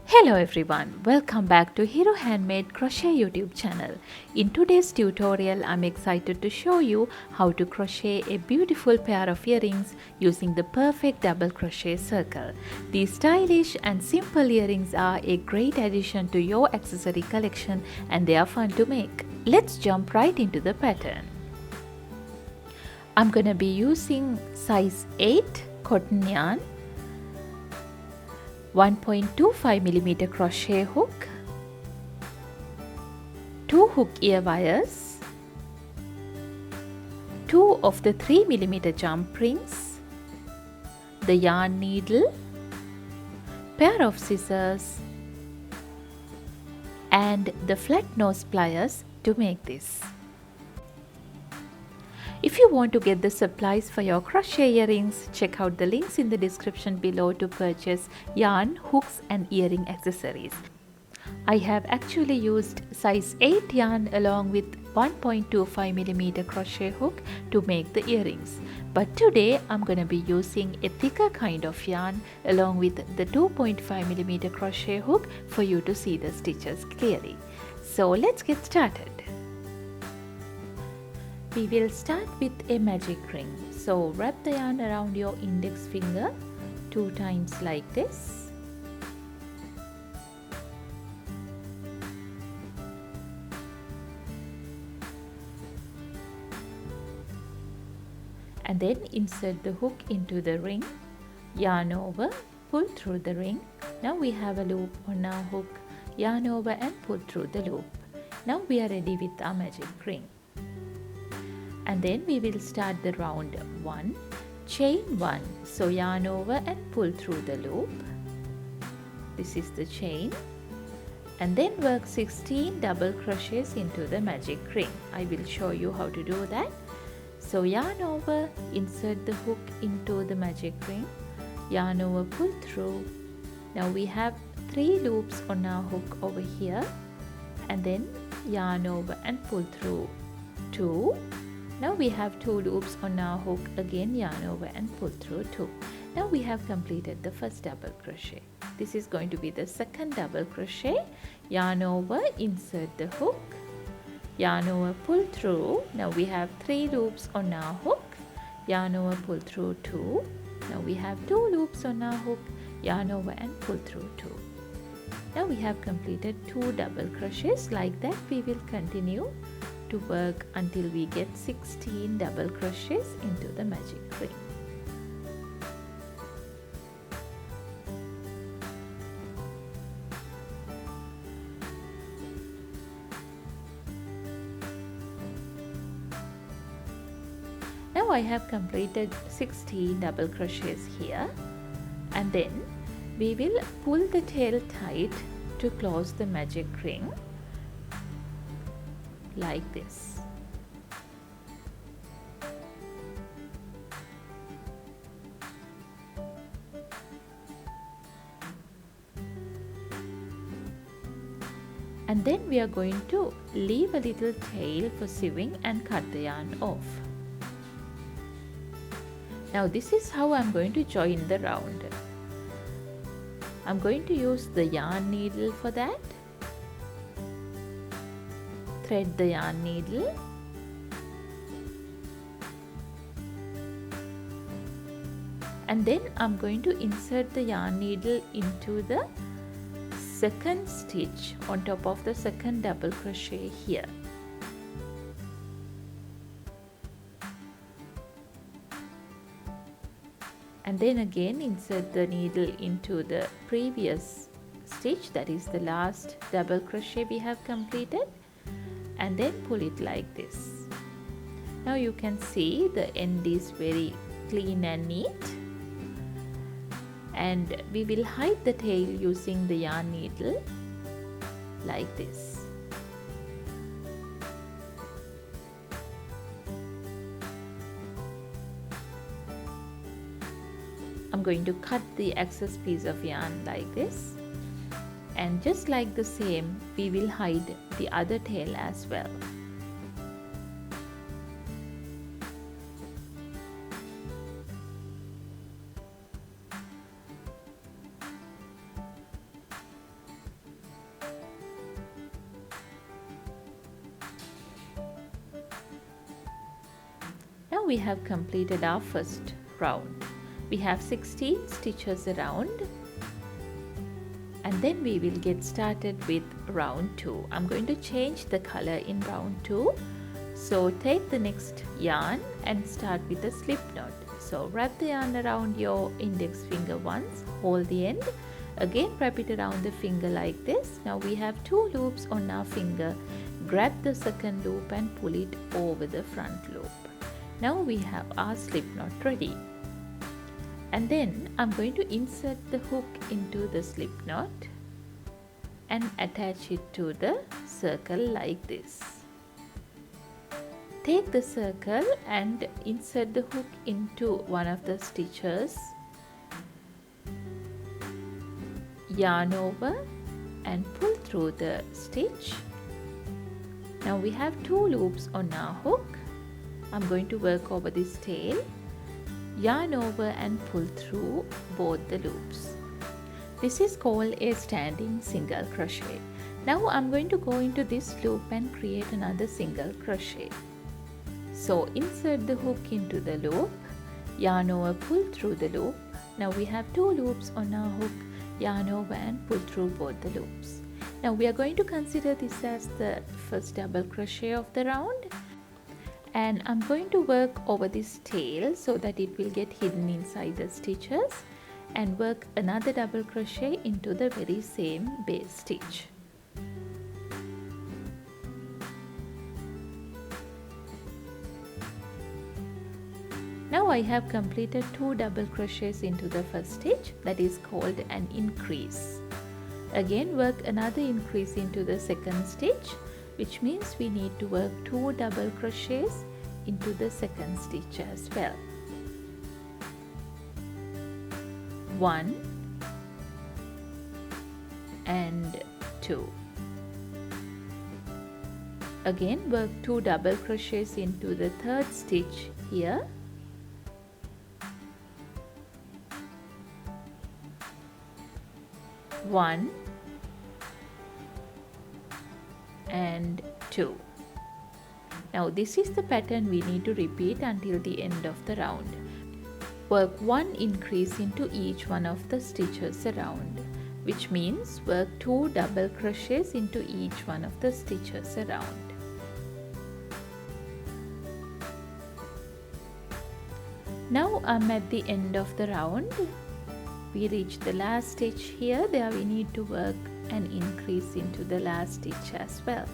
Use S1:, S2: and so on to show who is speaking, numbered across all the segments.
S1: Hello everyone, welcome back to Hero Handmade Crochet YouTube channel. In today's tutorial, I'm excited to show you how to crochet a beautiful pair of earrings using the perfect double crochet circle. These stylish and simple earrings are a great addition to your accessory collection and they are fun to make. Let's jump right into the pattern. I'm gonna be using size 8 cotton yarn, 1.25mm crochet hook, 2 hook ear wires, 2 of the 3mm jump rings, the yarn needle, pair of scissors, and the flat nose pliers to make this. If you want to get the supplies for your crochet earrings, check out the links in the description below to purchase yarn, hooks and earring accessories. I have actually used size 8 yarn along with 1.25mm crochet hook to make the earrings. But today I'm going to be using a thicker kind of yarn along with the 2.5mm crochet hook for you to see the stitches clearly. So let's get started. We will start with a magic ring. So wrap the yarn around your index finger 2 times like this. And then insert the hook into the ring, yarn over, pull through the ring. Now we have a loop on our hook, yarn over and pull through the loop. Now we are ready with our magic ring. And then we will start the round 1, chain 1, so yarn over and pull through the loop. This is the chain, and then work 16 double crochets into the magic ring. I will show you how to do that. So yarn over, insert the hook into the magic ring, yarn over, pull through. Now we have 3 loops on our hook over here, and then yarn over and pull through 2. Now we have 2 loops on our hook, again yarn over and pull through 2. Now we have completed the first double crochet. This is going to be the second double crochet. Yarn over, insert the hook, yarn over, pull through. Now we have 3 loops on our hook, yarn over, pull through 2. Now we have 2 loops on our hook, yarn over and pull through 2. Now we have completed 2 double crochets. Like that we will continue to work until we get 16 double crochets into the magic ring. Now I have completed 16 double crochets here, and then we will pull the tail tight to close the magic ring like this. And then we are going to leave a little tail for sewing and cut the yarn off. Now this is how I'm going to join the round. I'm going to use the yarn needle for that. Thread the yarn needle, and then I'm going to insert the yarn needle into the second stitch on top of the second double crochet here. And then again insert the needle into the previous stitch, that is the last double crochet we have completed, and then pull it like this. Now you can see the end is very clean and neat, and we will hide the tail using the yarn needle like this. I'm going to cut the excess piece of yarn like this, and just like the same we will hide the other tail as well. Now we have completed our first round. We have 16 stitches around, and then we will get started with round 2. I'm going to change the color in round 2. So take the next yarn and start with a slip knot. So wrap the yarn around your index finger once, hold the end, again wrap it around the finger like this. Now we have 2 loops on our finger. Grab the second loop and pull it over the front loop. Now we have our slip knot ready. And then I'm going to insert the hook into the slip knot and attach it to the circle like this. Take the circle and insert the hook into one of the stitches, yarn over and pull through the stitch. Now we have 2 loops on our hook. I'm going to work over this tail, yarn over and pull through both the loops. This is called a standing single crochet. Now I'm going to go into this loop and create another single crochet. So insert the hook into the loop, yarn over, pull through the loop. Now we have 2 loops on our hook, yarn over and pull through both the loops. Now we are going to consider this as the first double crochet of the round, and I'm going to work over this tail so that it will get hidden inside the stitches, and work another double crochet into the very same base stitch. Now I have completed 2 double crochets into the first stitch, that is called an increase. Again work another increase into the second stitch, which means we need to work 2 double crochets into the second stitch as well. 1 and 2. Again work 2 double crochets into the third stitch here. 1 and 2. Now this is the pattern we need to repeat until the end of the round. Work 1 increase into each one of the stitches around, which means work 2 double crochets into each one of the stitches around. Now I'm at the end of the round. We reach the last stitch here. There we need to work an increase into the last stitch as well.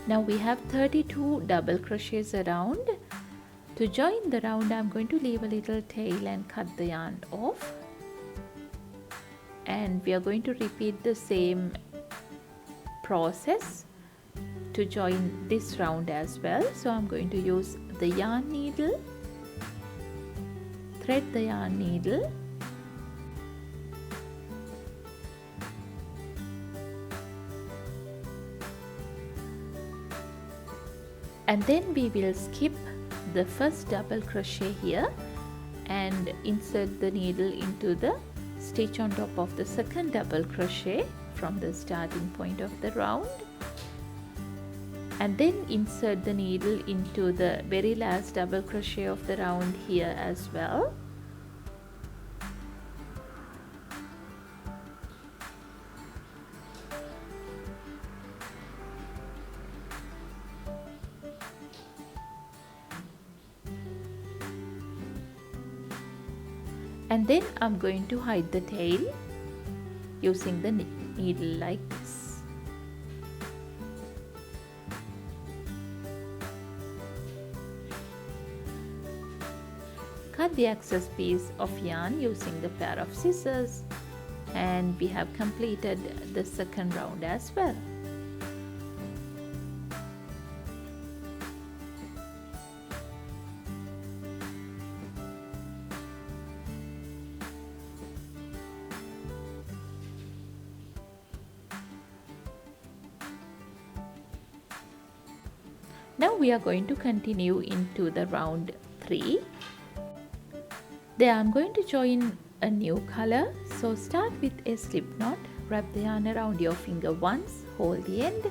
S1: Now we have 32 double crochets around. To join the round, I'm going to leave a little tail and cut the yarn off. And we are going to repeat the same process to join this round as well. So I'm going to use the yarn needle, thread the yarn needle, and then we will skip the first double crochet here and insert the needle into the stitch on top of the second double crochet from the starting point of the round, and then insert the needle into the very last double crochet of the round here as well. And then I'm going to hide the tail using the needle like this. Cut the excess piece of yarn using the pair of scissors, and we have completed the second round as well. Now we are going to continue into the round 3. There I'm going to join a new color. So start with a slip knot, wrap the yarn around your finger once, hold the end,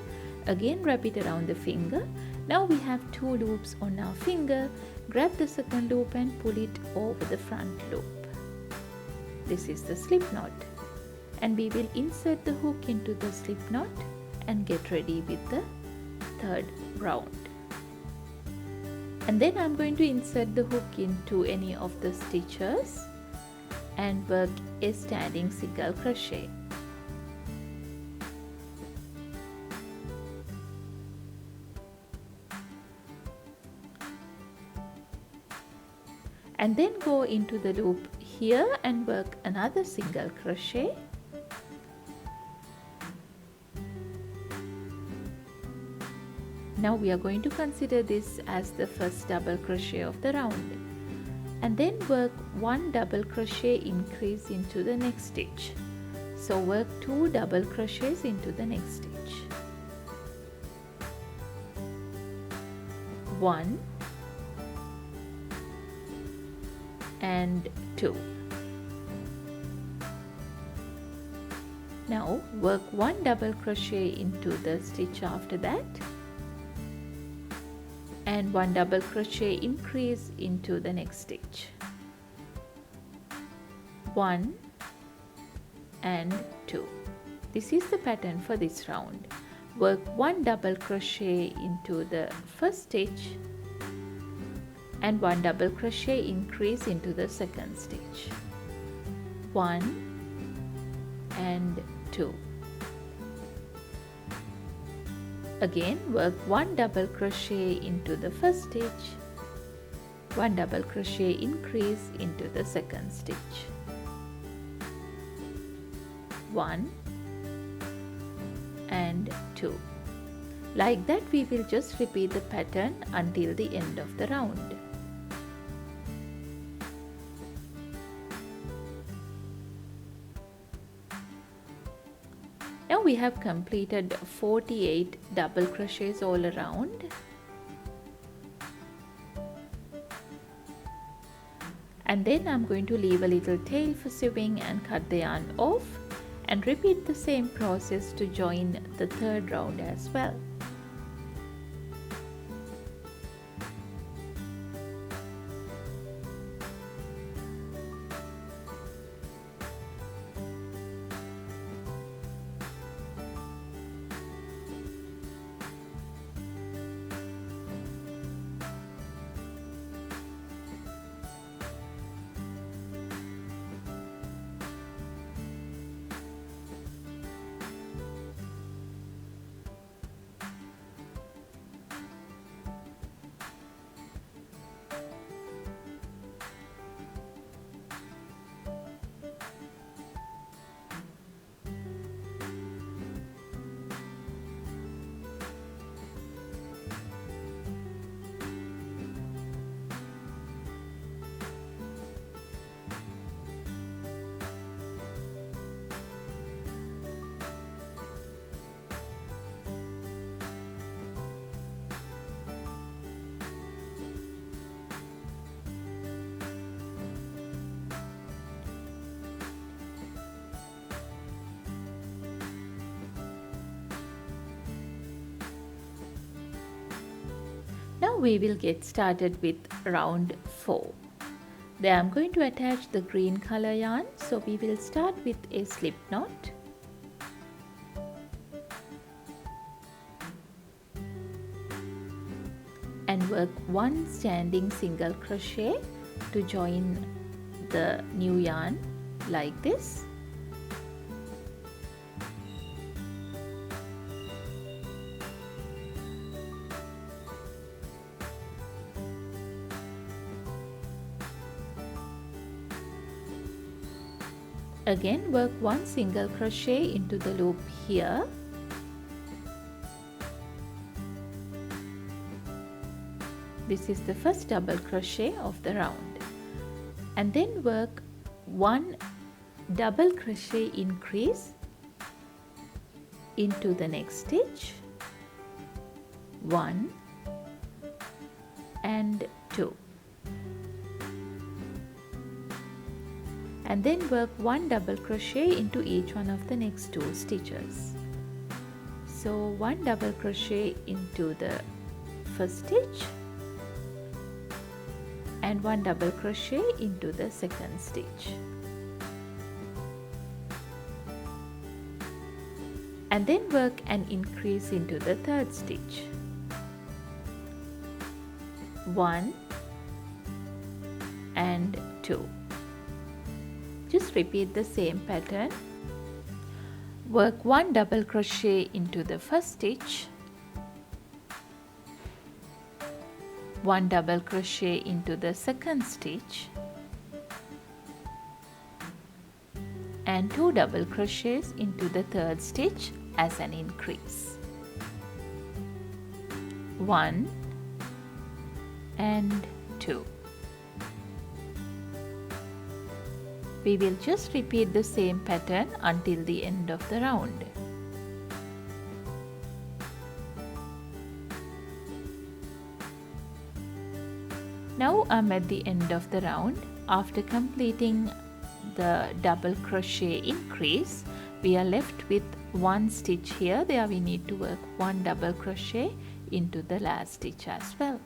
S1: again wrap it around the finger. Now we have 2 loops on our finger. Grab the second loop and pull it over the front loop. This is the slip knot, and we will insert the hook into the slip knot and get ready with the third round. And then I'm going to insert the hook into any of the stitches and work a standing single crochet. And then go into the loop here and work another single crochet. Now we are going to consider this as the first double crochet of the round, and then work 1 double crochet increase into the next stitch. So work 2 double crochets into the next stitch. 1 and 2. Now work 1 double crochet into the stitch after that, and 1 double crochet increase into the next stitch. 1 and 2. This is the pattern for this round. Work 1 double crochet into the first stitch and 1 double crochet increase into the second stitch. 1 and 2. Again work 1 double crochet into the first stitch, 1 double crochet increase into the second stitch. 1 and 2. Like that we will just repeat the pattern until the end of the round. Now we have completed 48 double crochets all around. And then I'm going to leave a little tail for sewing and cut the yarn off, and repeat the same process to join the third round as well. Now we will get started with round 4. There I am going to attach the green color yarn, so we will start with a slip knot. And work 1 standing single crochet to join the new yarn like this. Again work 1 single crochet into the loop here. This is the first double crochet of the round, and then work 1 double crochet increase into the next stitch, 1 and 2. and then work 1 double crochet into each one of the next 2 stitches. So 1 double crochet into the first stitch and 1 double crochet into the second stitch, and then work an increase into the third stitch. 1 and 2. Just repeat the same pattern. Work 1 double crochet into the first stitch, 1 double crochet into the second stitch, and 2 double crochets into the third stitch as an increase. 1 and 2. We will just repeat the same pattern until the end of the round. Now I'm at the end of the round. After completing the double crochet increase, we are left with 1 stitch here. There we need to work 1 double crochet into the last stitch as well.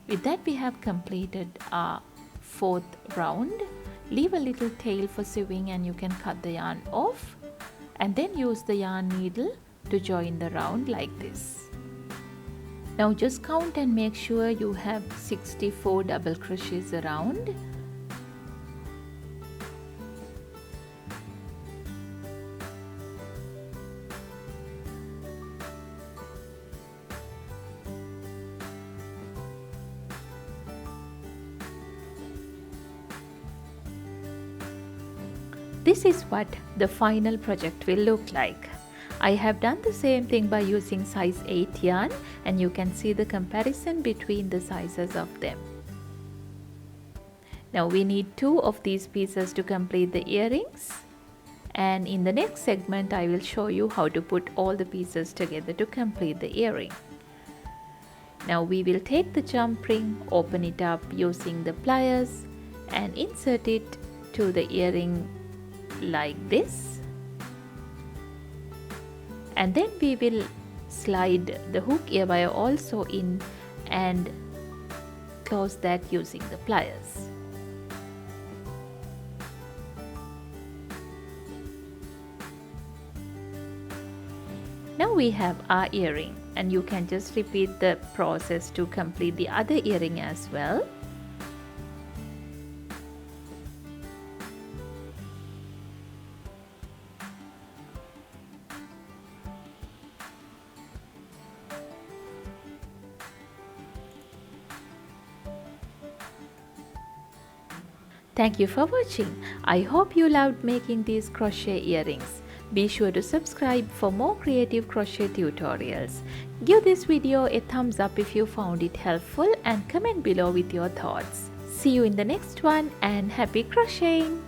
S1: With that, we have completed our 4th round. Leave a little tail for sewing and you can cut the yarn off, and then use the yarn needle to join the round like this. Now just count and make sure you have 64 double crochets around. This is what the final project will look like. I have done the same thing by using size 8 yarn, and you can see the comparison between the sizes of them. Now we need 2 of these pieces to complete the earrings, and in the next segment I will show you how to put all the pieces together to complete the earring. Now we will take the jump ring, open it up using the pliers and insert it to the earring like this, and then we will slide the hook ear wire also in and close that using the pliers. Now we have our earring, and you can just repeat the process to complete the other earring as well. Thank you for watching. I hope you loved making these crochet earrings. Be sure to subscribe for more creative crochet tutorials. Give this video a thumbs up if you found it helpful, and comment below with your thoughts. See you in the next one, and happy crocheting!